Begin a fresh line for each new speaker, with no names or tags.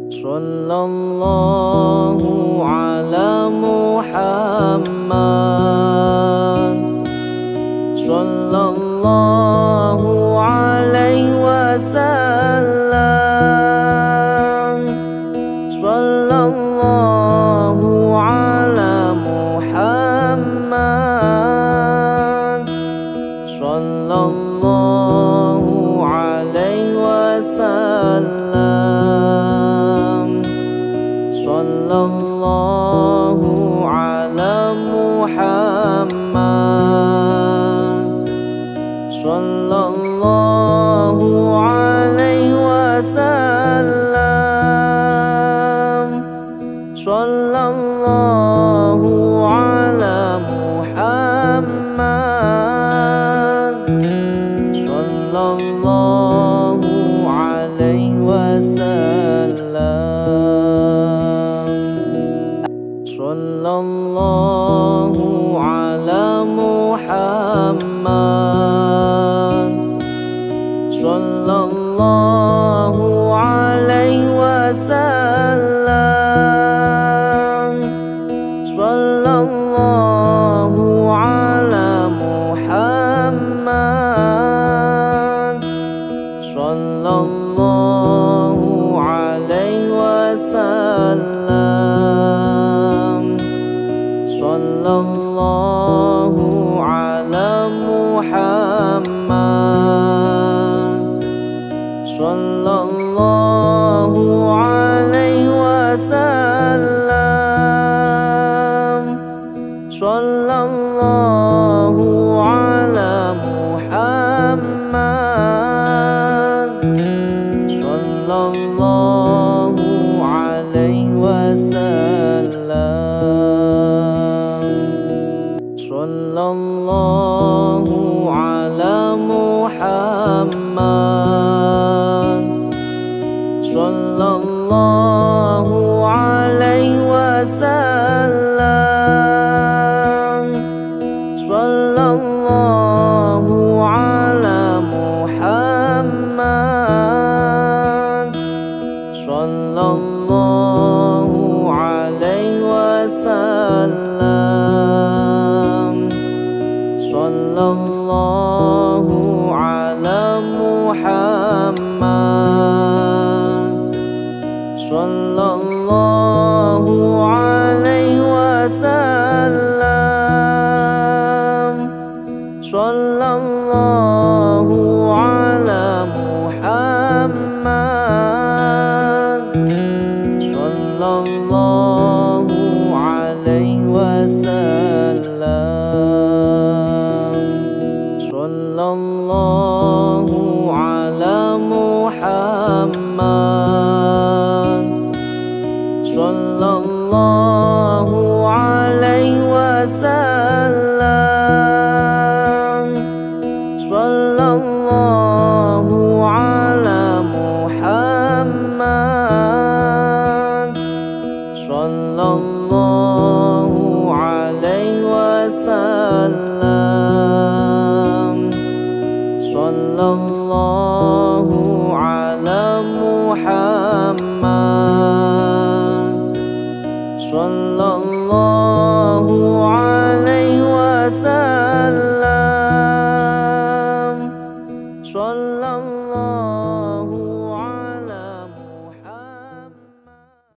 Sallallahu ala Muhammad, sallallahu alaihi wasallam, sallallahu ala Muhammad, sallallahu alaihi wasallam, sallallahu ala Muhammad, sallallahu alaihi wasallam, sallallahu ala Muhammad, sallallahu alaihi wasallam, sallallahu ala Muhammad, sallallahu alaihi wasallam, sallallahu ala Muhammad, sallallahu alaihi wasallam, sallallahu ala Muhammad, sallallahu alaihi wasallam, sallallahu ala Muhammad, sallallahu alaihi wasallam, sallallahu ala Muhammad, sallallahu alaihi wasallam, sallallahu ala Muhammad, sallallahu alaihi wasallam, sallallahu ala Muhammad, sallallahu alaihi wasallam, sallallahu ala Muhammad, sallallahu alaihi wasallam, sallallahu ala Muhammad, sallallahu alaihi wasallam, sallallahu ala Muhammad, sallallahu alaihi wasallam, sallallahu ala Muhammad, sallallahu alaihi wasallam.